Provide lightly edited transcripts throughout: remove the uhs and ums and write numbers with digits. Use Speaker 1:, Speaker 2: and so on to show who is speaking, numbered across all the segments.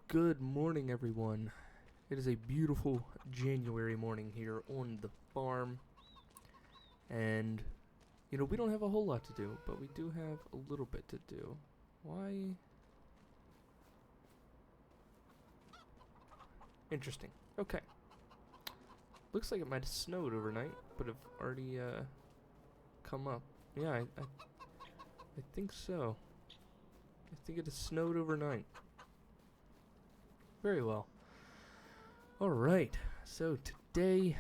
Speaker 1: Good morning, everyone. It is a beautiful January morning here on the farm. And, we don't have a whole lot to do, but we do have a little bit to do. Why? Interesting. Okay. Looks like it might have snowed overnight, but have already, come up. Yeah, I think so. I think it has snowed overnight. Very well. Alright, so today we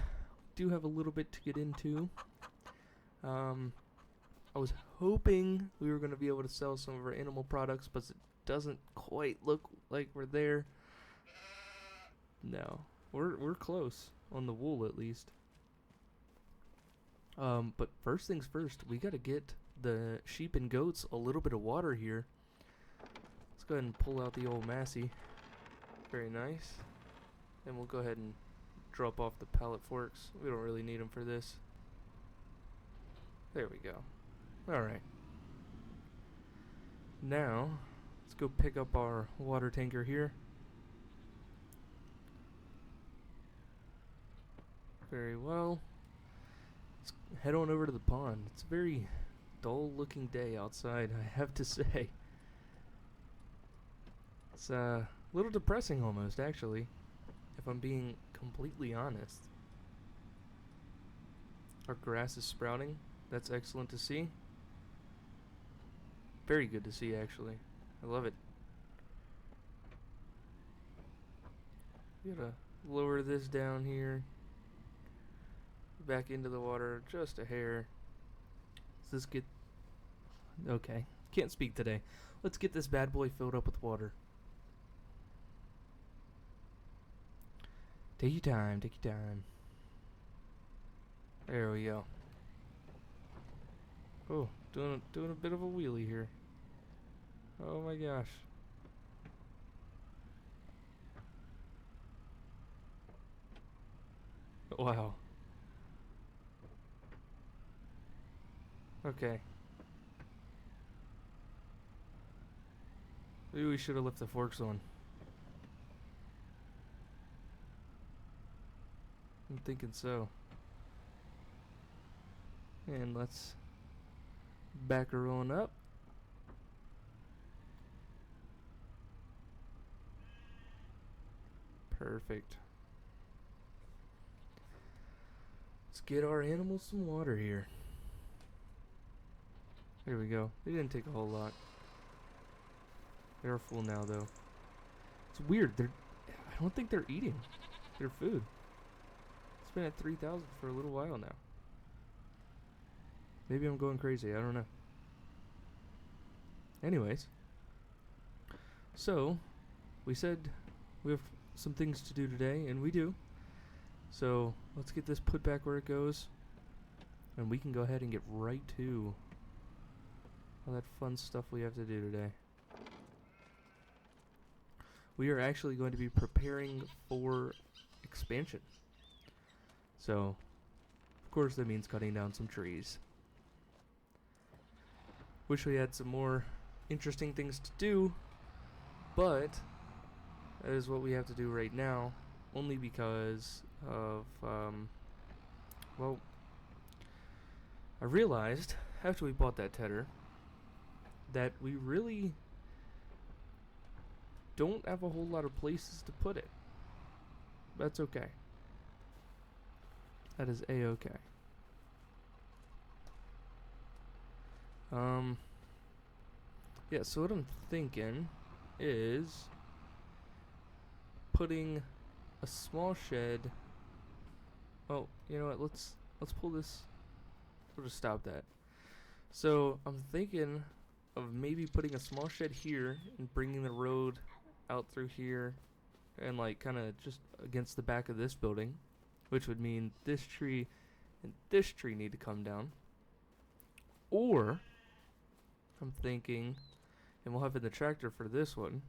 Speaker 1: do have a little bit to get into. I was hoping we were going to be able to sell some of our animal products, but it doesn't quite look like we're there. No, we're close, on the wool at least. But first things first, we got to get the sheep and goats a little bit of water here. Let's go ahead and pull out the old Massey. Very nice. And we'll go ahead and drop off the pallet forks. We don't really need them for this. There we go. Alright. Now, let's go pick up our water tanker here. Very well. Let's head on over to the pond. It's a very dull looking day outside, I have to say. It's a little depressing almost, actually, if I'm being completely honest. Our grass is sprouting. That's excellent to see. Very good to see, actually. I love it. Gotta lower this down here. Back into the water just a hair. Does this get... Okay. Can't speak today. Let's get this bad boy filled up with water. Take your time, take your time. There we go. Oh, doing a bit of a wheelie here. Oh my gosh. Wow. Okay. Maybe we should have left the forks on. I'm thinking so. And let's back her on up. Perfect. Let's get our animals some water here. There we go. They didn't take a whole lot. They're full now, though. It's weird. I don't think they're eating their food. It's been at 3,000 for a little while now. Maybe I'm going crazy. I don't know. Anyways. So, we said we have some things to do today, and we do. So, let's get this put back where it goes. And we can go ahead and get right to all that fun stuff we have to do today. We are actually going to be preparing for expansion. So, of course that means cutting down some trees. Wish we had some more interesting things to do, but that is what we have to do right now, only because of, well, I realized after we bought that tedder that we really don't have a whole lot of places to put it. That's okay. That is a-okay. Yeah, so what I'm thinking is putting a small shed. Oh, you know what? Let's pull this. We'll just stop that. So I'm thinking of maybe putting a small shed here and bringing the road out through here and like kind of just against the back of this building, which would mean this tree and this tree need to come down. Or I'm thinking, and we'll have in the tractor for this one,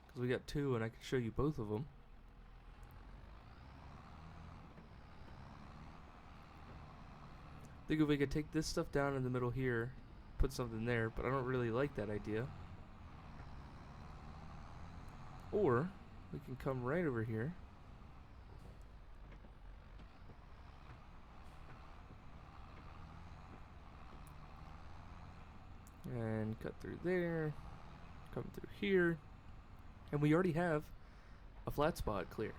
Speaker 1: because we got two and I can show you both of them. Think if we could take this stuff down in the middle here, put something there, but I don't really like that idea. Or we can come right over here. And cut through there. Come through here. And we already have a flat spot cleared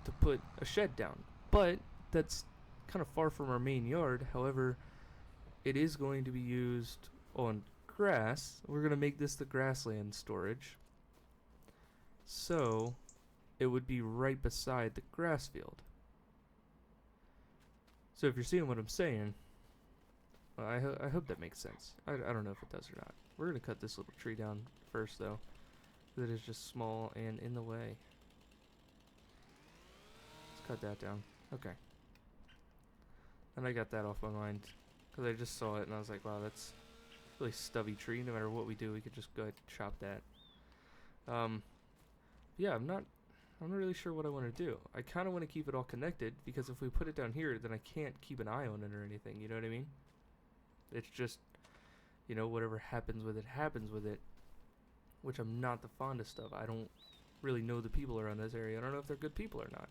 Speaker 1: to put a shed down. But that's kind of far from our main yard. However, it is going to be used on grass. We're going to make this the grassland storage. So it would be right beside the grass field. So if you're seeing what I'm saying, I hope that makes sense. I don't know if it does or not. We're going to cut this little tree down first, though. That is just small and in the way. Let's cut that down. Okay. And I got that off my mind. Because I just saw it and I was like, wow, that's a really stubby tree. No matter what we do, we could just go ahead and chop that. Yeah, I'm not really sure what I want to do. I kind of want to keep it all connected, because if we put it down here, then I can't keep an eye on it or anything, you know what I mean? It's just, you know, whatever happens with it, which I'm not the fondest of. I don't really know the people around this area. I don't know if they're good people or not.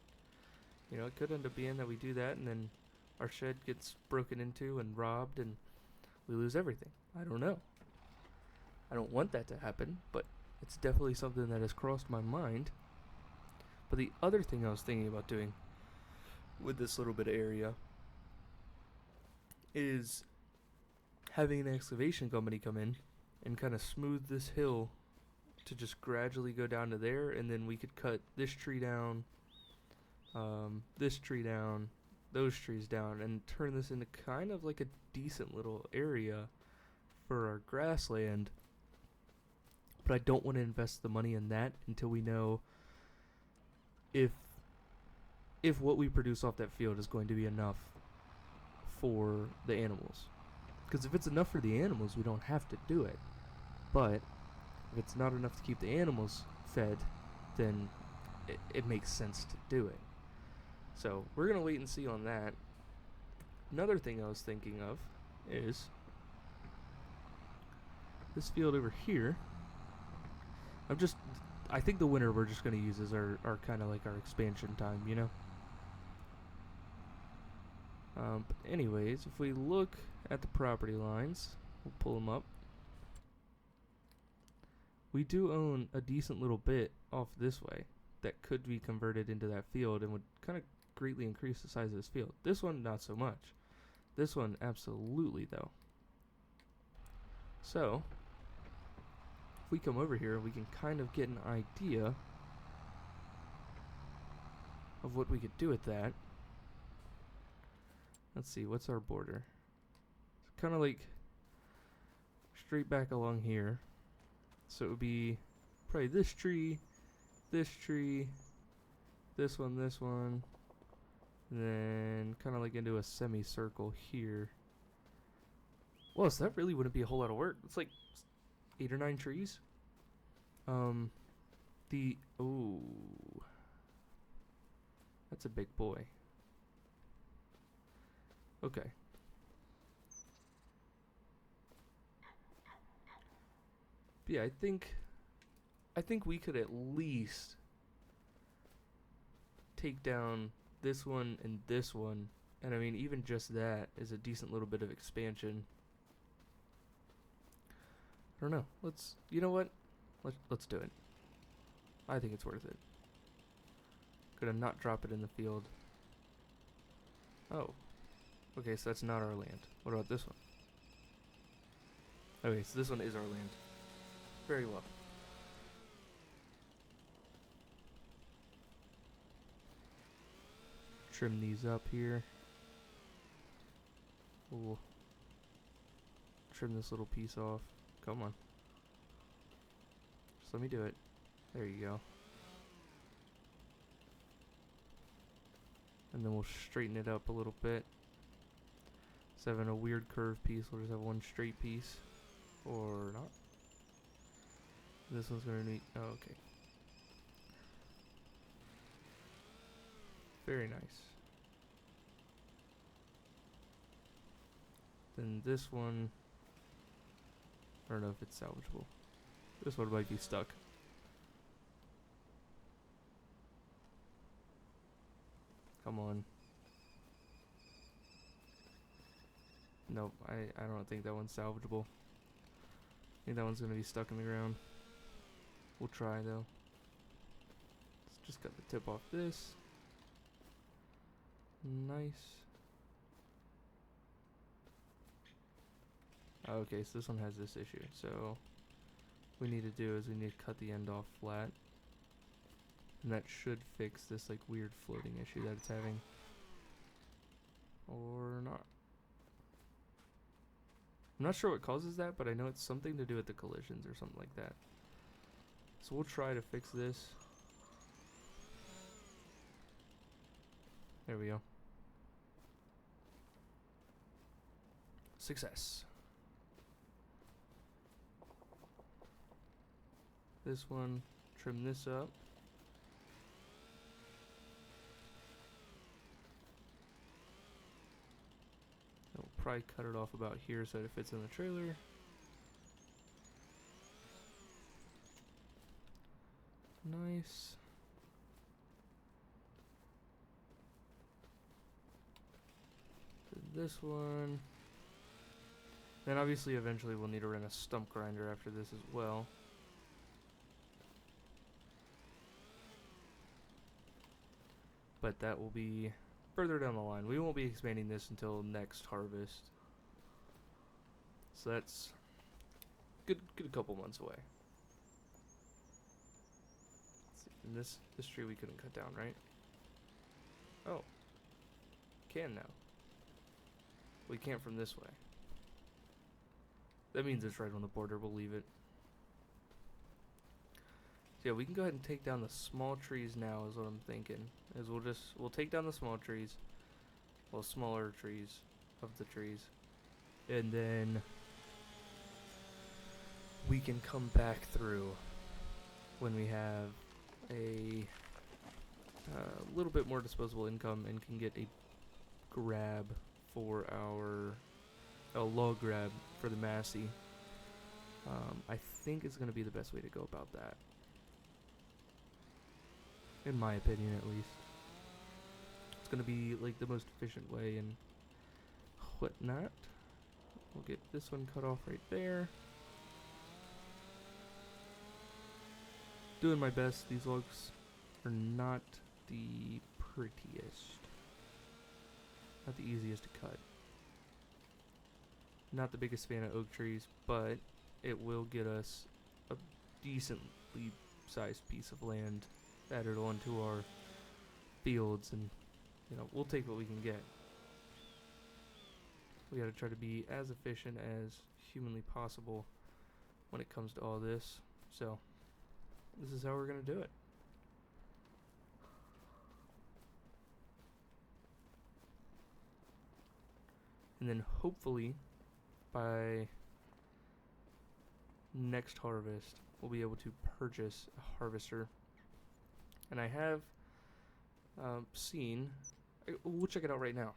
Speaker 1: You know, it could end up being that we do that and then our shed gets broken into and robbed and we lose everything. I don't know. I don't want that to happen, but it's definitely something that has crossed my mind. But the other thing I was thinking about doing with this little bit of area is having an excavation company come in and kind of smooth this hill to just gradually go down to there, and then we could cut this tree down, this tree down, those trees down, and turn this into kind of like a decent little area for our grassland. But I don't want to invest the money in that until we know if what we produce off that field is going to be enough for the animals. Because if it's enough for the animals, we don't have to do it. But if it's not enough to keep the animals fed, then it makes sense to do it. So we're going to wait and see on that. Another thing I was thinking of is this field over here. I think the winter we're just going to use as our kind of like our expansion time, you know? But anyways, if we look at the property lines, we'll pull them up. We do own a decent little bit off this way that could be converted into that field and would kind of greatly increase the size of this field. This one, not so much. This one, absolutely, though. So, if we come over here, we can kind of get an idea of what we could do with that. Let's see, what's our border? It's kind of like straight back along here. So it would be probably this tree, this one, and then kind of like into a semicircle here. Well, so that really wouldn't be a whole lot of work. It's like 8 or 9 trees. That's a big boy. Okay. But yeah, I think we could at least take down this one and this one, and I mean even just that is a decent little bit of expansion. I don't know. You know what? Let's do it. I think it's worth it. Gonna not drop it in the field. Oh. Okay, so that's not our land. What about this one? Okay, so this one is our land. Very well. Trim these up here. We'll trim this little piece off. Come on. Just let me do it. There you go. And then we'll straighten it up a little bit. Instead of having a weird curved piece, we'll just have one straight piece. Or not. This one's gonna need... Oh, okay. Very nice. Then this one... I don't know if it's salvageable. This one might be stuck. Come on. Nope, I don't think that one's salvageable. I think that one's gonna be stuck in the ground. We'll try though. Let's just cut the tip off this. Nice. Okay, so this one has this issue. So what we need to do is we need to cut the end off flat. And that should fix this like weird floating issue that it's having. Or not. I'm not sure what causes that, but I know it's something to do with the collisions or something like that. So we'll try to fix this. There we go. Success. This one, trim this up. I'll probably cut it off about here so that it fits in the trailer. Nice. This one. Then obviously eventually we'll need to run a stump grinder after this as well. But that will be further down the line. We won't be expanding this until next harvest. So that's good a couple months away. Let's see. And this tree we couldn't cut down, right? Oh. Can now. We can't from this way. That means it's right on the border. We'll leave it. So yeah, we can go ahead and take down the small trees now is what I'm thinking. Is we'll take down the small trees. Well, smaller trees of the trees. And then we can come back through when we have a little bit more disposable income and can get a grab for a log grab for the Massey. I think it's going to be the best way to go about that. In my opinion, at least. It's going to be like the most efficient way and whatnot. We'll get this one cut off right there. Doing my best. These logs are not the prettiest. Not the easiest to cut. Not the biggest fan of oak trees, but it will get us a decently sized piece of land added onto our fields, and you know, we'll take what we can get. We gotta try to be as efficient as humanly possible when it comes to all this. So this is how we're gonna do it. And then hopefully by next harvest we'll be able to purchase a harvester. And I have seen, we'll check it out right now.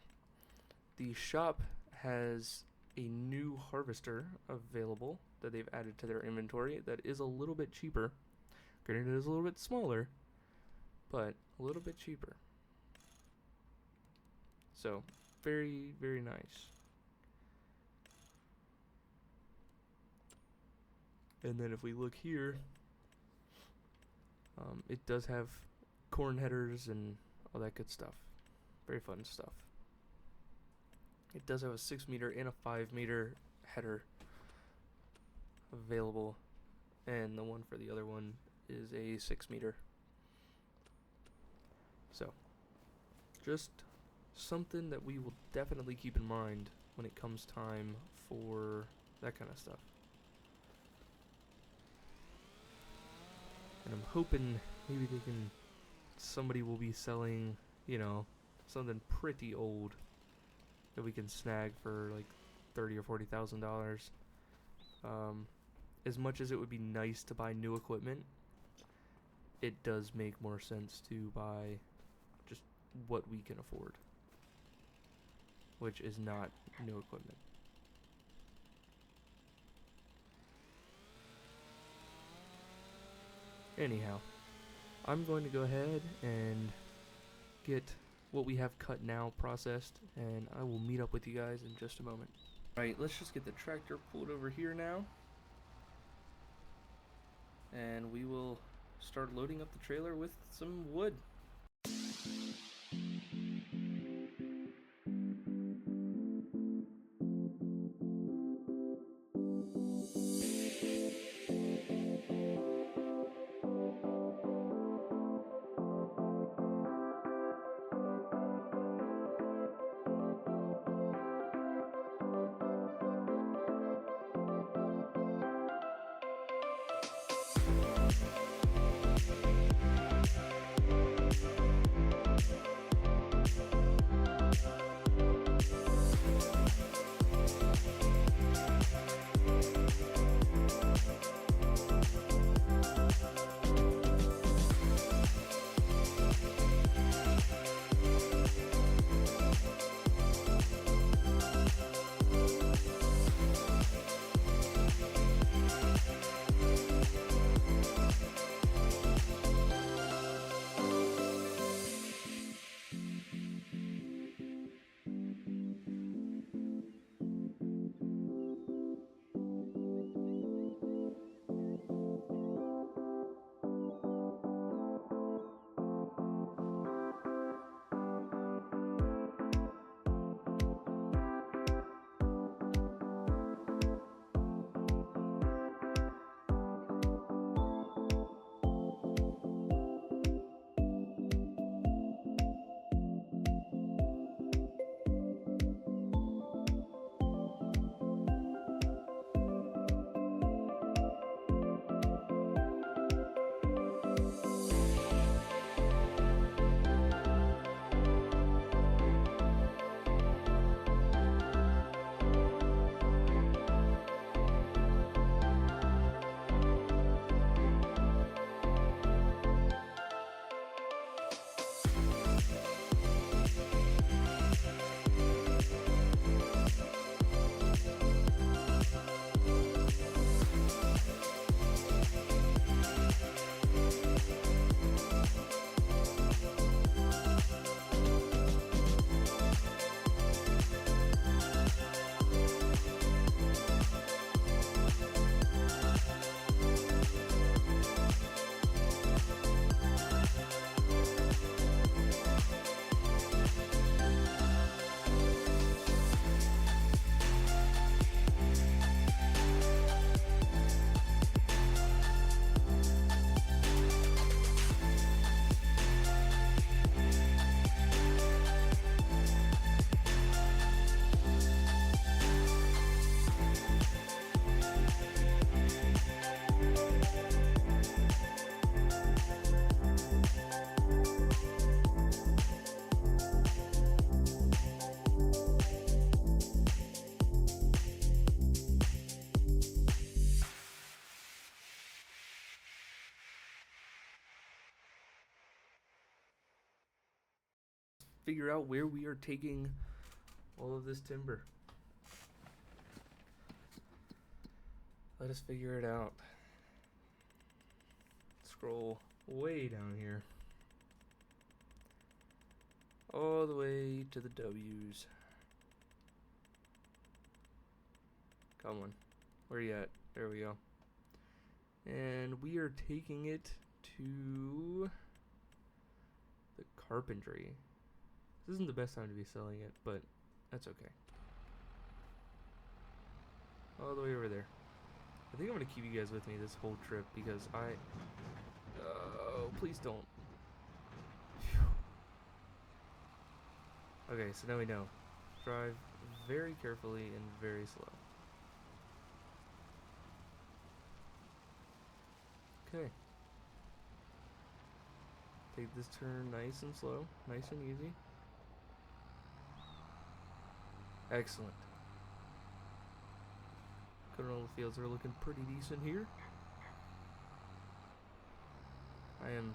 Speaker 1: The shop has a new harvester available that they've added to their inventory that is a little bit cheaper. Granted, it is a little bit smaller, but a little bit cheaper. So, very, very nice. And then if we look here, it does have corn headers and all that good stuff. Very fun stuff. It does have a 6 meter and a 5 meter header available, and the one for the other one is a 6 meter. So, just something that we will definitely keep in mind when it comes time for that kind of stuff. And I'm hoping maybe somebody will be selling, you know, something pretty old that we can snag for like $30,000 or $40,000. As much as it would be nice to buy new equipment, it does make more sense to buy just what we can afford, which is not new equipment. Anyhow, I'm going to go ahead and get what we have cut now processed, and I will meet up with you guys in just a moment. Alright, let's just get the tractor pulled over here now, and we will start loading up the trailer with some wood. Figure out where we are taking all of this timber. Let us figure it out. Scroll way down here. All the way to the W's. Come on. Where you at? There we go. And we are taking it to the carpentry. This isn't the best time to be selling it, but that's okay. All the way over there. I think I'm gonna keep you guys with me this whole trip because oh, please don't. Phew. Okay, so now we know. Drive very carefully and very slow. Okay. Take this turn nice and slow, nice and easy. Excellent. Canola fields are looking pretty decent here. I am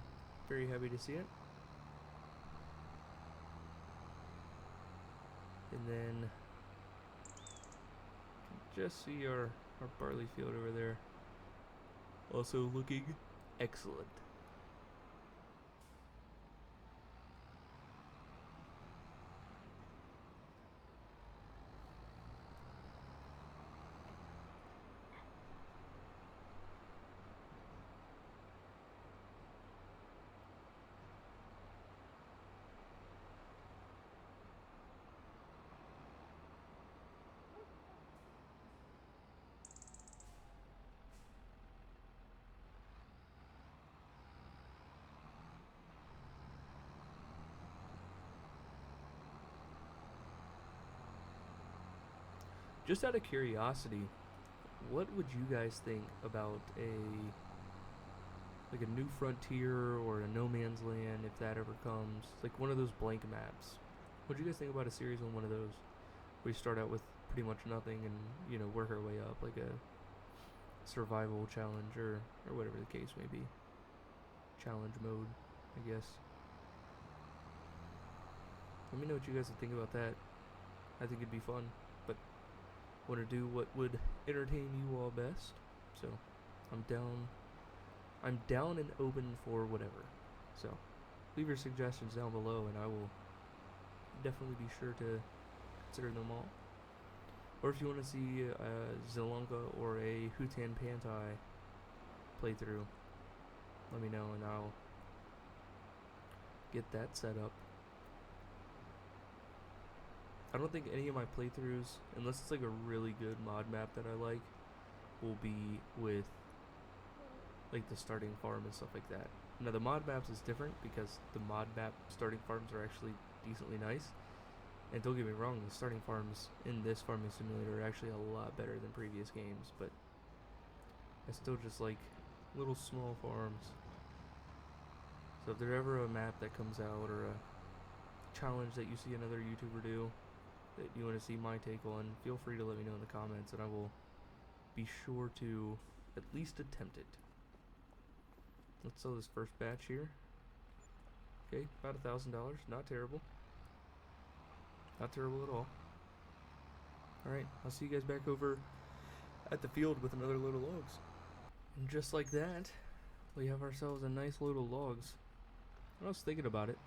Speaker 1: very happy to see it. And then just see our barley field over there. Also looking excellent. just out of curiosity, what would you guys think about like a New Frontier or a No Man's Land, if that ever comes, like one of those blank maps? What do you guys think about a series on one of those, where we start out with pretty much nothing and, you know, work our way up, like a survival challenge or whatever the case may be. Challenge mode, I guess. Let me know what you guys would think about that. I think it'd be fun, but want to do what would entertain you all best. So I'm down and open for whatever. So leave your suggestions down below and I will definitely be sure to consider them all. Or if you want to see a Zelonka or a Hutan Pantai playthrough, let me know and I'll get that set up. I don't think any of my playthroughs, unless it's like a really good mod map that I like, will be with like the starting farm and stuff like that. Now the mod maps is different because the mod map starting farms are actually decently nice. And don't get me wrong, the starting farms in this farming simulator are actually a lot better than previous games, but I still just like little small farms. So if there's ever a map that comes out or a challenge that you see another YouTuber do that you want to see my take on, feel free to let me know in the comments and I will be sure to at least attempt it. Let's sell this first batch here. Okay, about $1,000. Not terrible. Not terrible at all. Alright, I'll see you guys back over at the field with another load of logs. And just like that, we have ourselves a nice load of logs. I was thinking about it.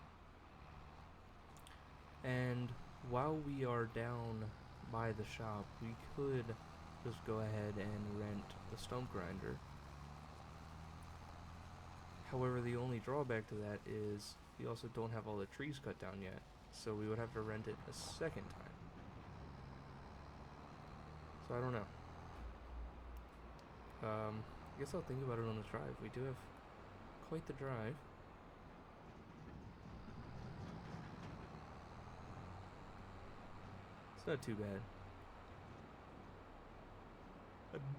Speaker 1: And while we are down by the shop, we could just go ahead and rent the stump grinder. However, the only drawback to that is we also don't have all the trees cut down yet, so we would have to rent it a second time. So I don't know. I guess I'll think about it on the drive. We do have quite the drive. It's not too bad.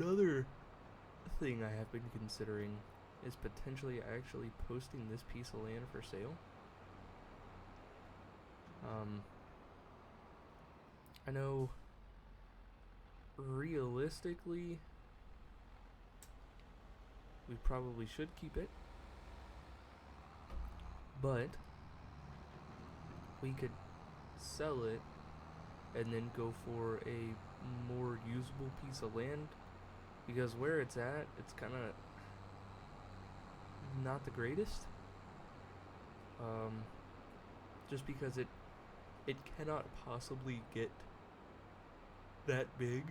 Speaker 1: Another thing I have been considering is potentially actually posting this piece of land for sale. I know realistically we probably should keep it, but we could sell it and then go for a more usable piece of land, because where it's at, it's kind of not the greatest. Just because it cannot possibly get that big.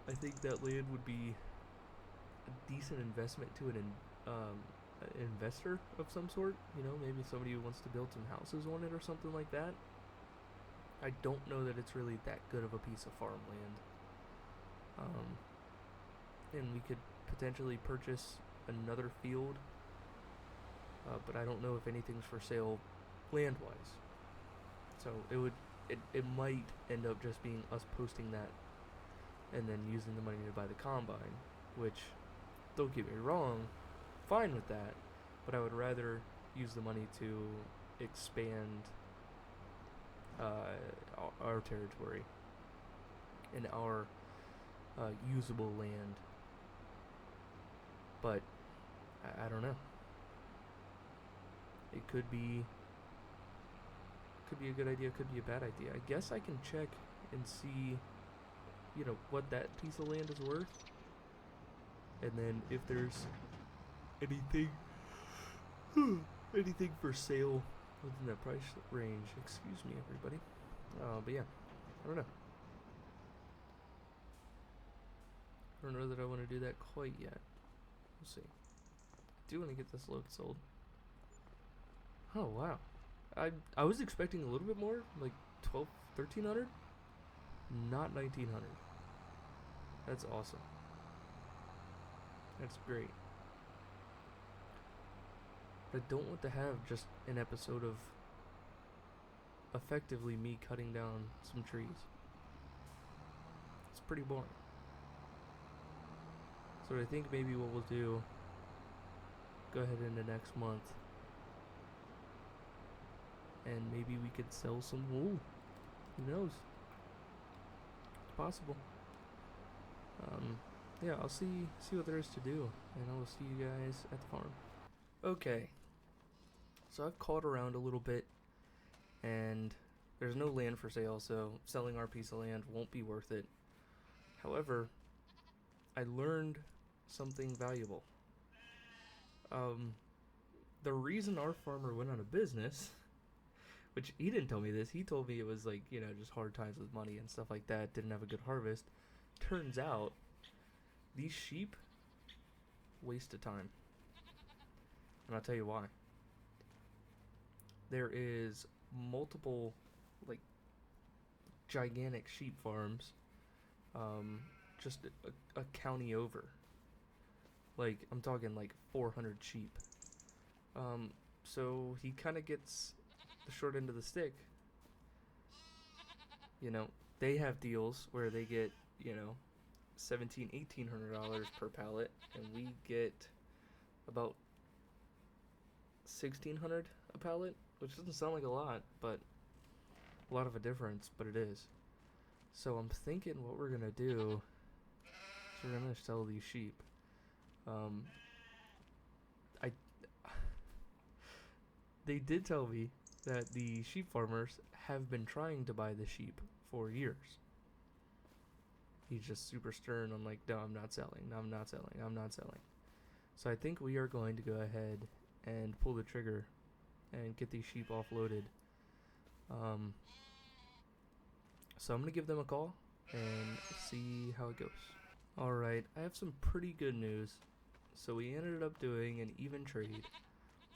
Speaker 1: I think that land would be a decent investment to an investor of some sort. You know, maybe somebody who wants to build some houses on it or something like that. I don't know that it's really that good of a piece of farmland. And we could potentially purchase another field, but I don't know if anything's for sale land-wise. So it might end up just being us posting that and then using the money to buy the combine, which, don't get me wrong, fine with that, but I would rather use the money to expand our territory and our usable land. But I don't know. It could be a good idea, could be a bad idea. I guess I can check and see, you know, what that piece of land is worth, and then if there's anything for sale within that price range. Excuse me, everybody. But yeah, I don't know. I don't know that I want to do that quite yet. We'll see. I do want to get this load sold. Oh wow, I was expecting a little bit more, like 1,300, not 1,900. That's awesome. That's great. I don't want to have just an episode of effectively me cutting down some trees. It's pretty boring. So I think maybe what we'll do, go ahead into next month, and maybe we could sell some wool. Who knows? It's possible. Yeah, I'll see what there is to do, and I will see you guys at the farm. Okay, so I've called around a little bit, and there's no land for sale, so selling our piece of land won't be worth it. However, I learned something valuable. The reason our farmer went out of business, which he didn't tell me this, he told me it was like, you know, just hard times with money and stuff like that, didn't have a good harvest. Turns out, these sheep waste of time. And I'll tell you why. There is multiple, like, gigantic sheep farms, just a county over. Like, I'm talking like 400 sheep. So he kind of gets the short end of the stick. You know, they have deals where they get, you know, $1,700–1,800 per pallet, and we get about $1,600 a pallet, which doesn't sound like a lot, but a lot of a difference, but it is. So I'm thinking what we're gonna do is we're gonna sell these sheep. They did tell me that the sheep farmers have been trying to buy the sheep for years. He's just super stern on like, no, I'm not selling, no, I'm not selling, I'm not selling. So I think we are going to go ahead and pull the trigger and get these sheep offloaded. So I'm going to give them a call and see how it goes. Alright, I have some pretty good news. So we ended up doing an even trade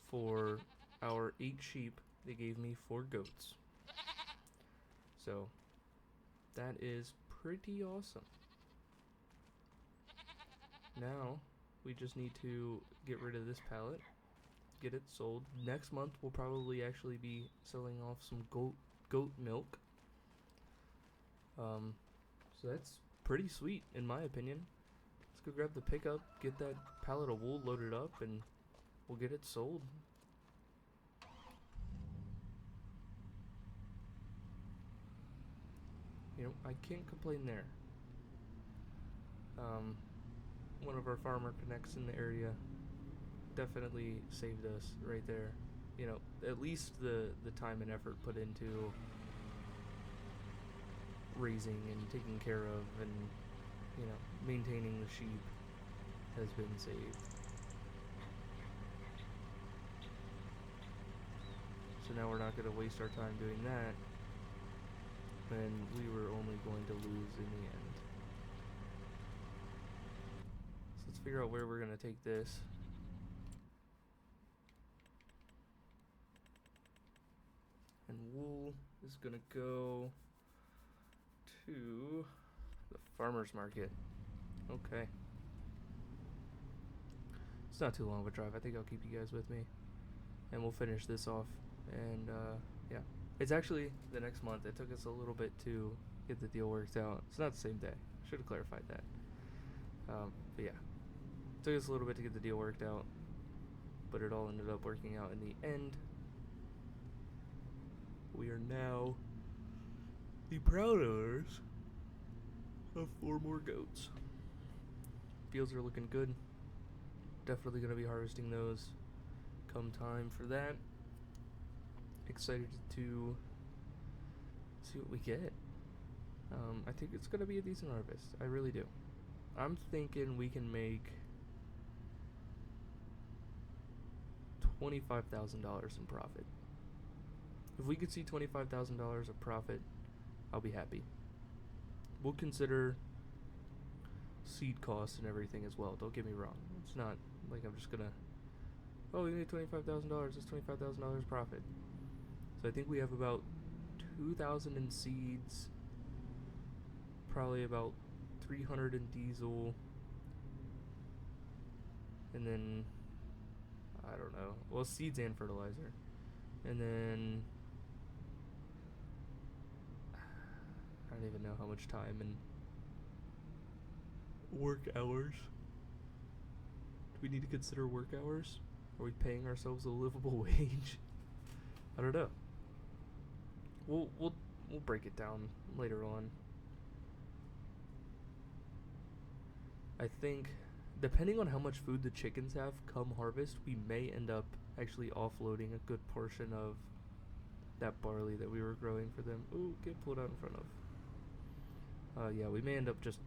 Speaker 1: for our 8 sheep. They gave me 4 goats. So that is pretty awesome. Now we just need to get rid of this pallet, get it sold. Next month we'll probably actually be selling off some goat milk. So that's pretty sweet in my opinion. Let's go grab the pickup, get that pallet of wool loaded up, and we'll get it sold. You know, I can't complain there. One of our farmer connects in the area definitely saved us right there. You know, at least the time and effort put into raising and taking care of and, you know, maintaining the sheep has been saved. So now we're not going to waste our time doing that when we were only going to lose in the end. So let's figure out where we're going to take this. And wool is going to go to the farmer's market. Okay. It's not too long of a drive. I think I'll keep you guys with me. And we'll finish this off. And, yeah. It's actually the next month. It took us a little bit to get the deal worked out. It's not the same day. Should have clarified that. But yeah. It took us a little bit to get the deal worked out. But it all ended up working out in the end. We are now the proud owners of 4 more goats. Fields are looking good. Definitely going to be harvesting those come time for that. Excited to see what we get. I think it's going to be a decent harvest. I really do. I'm thinking we can make $25,000 in profit. If we could see $25,000 of profit, I'll be happy. We'll consider seed costs and everything as well. Don't get me wrong. It's not like I'm just gonna, oh, we made $25,000. That's $25,000 profit. So I think we have about 2,000 in seeds, probably about 300 in diesel, and then I don't know. Well, seeds and fertilizer, and then I don't even know how much time and Work hours. Do we need to consider work hours? Are we paying ourselves a livable wage? I don't know. We'll break it down later on. I think, depending on how much food the chickens have come harvest, we may end up actually offloading a good portion of that barley that we were growing for them. Ooh, get pulled out in front of. Yeah, we may end up just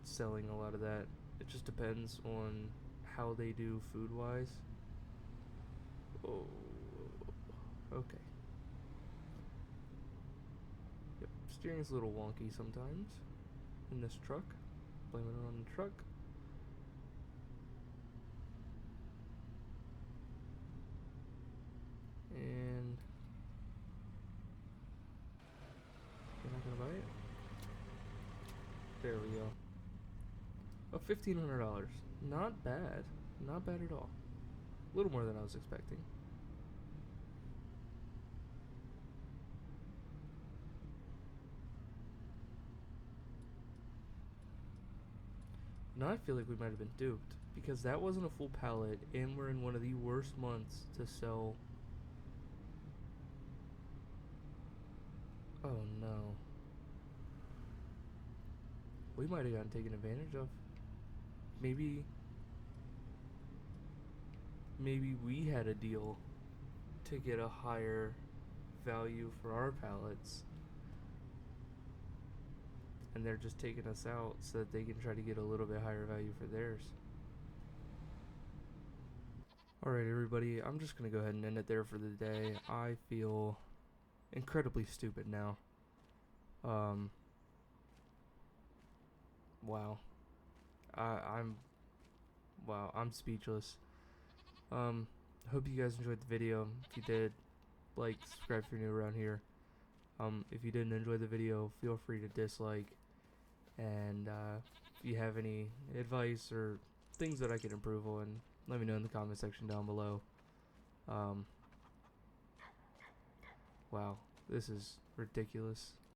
Speaker 1: selling a lot of that. It just depends on how they do food-wise. Oh, okay. Yep, steering's a little wonky sometimes in this truck. Blaming it on the truck. And you're not gonna buy it? There we go. Oh, $1,500. Not bad. Not bad at all. A little more than I was expecting. Now I feel like we might have been duped, because that wasn't a full pallet, and we're in one of the worst months to sell. Oh no. We might have gotten taken advantage of. Maybe we had a deal to get a higher value for our pallets, and they're just taking us out so that they can try to get a little bit higher value for theirs. Alright everybody, I'm just gonna go ahead and end it there for the day. I feel incredibly stupid now. Wow. I'm speechless. Hope you guys enjoyed the video. If you did, like, subscribe if you're new around here. If you didn't enjoy the video, feel free to dislike. And if you have any advice or things that I can improve on, let me know in the comment section down below. Wow, this is ridiculous.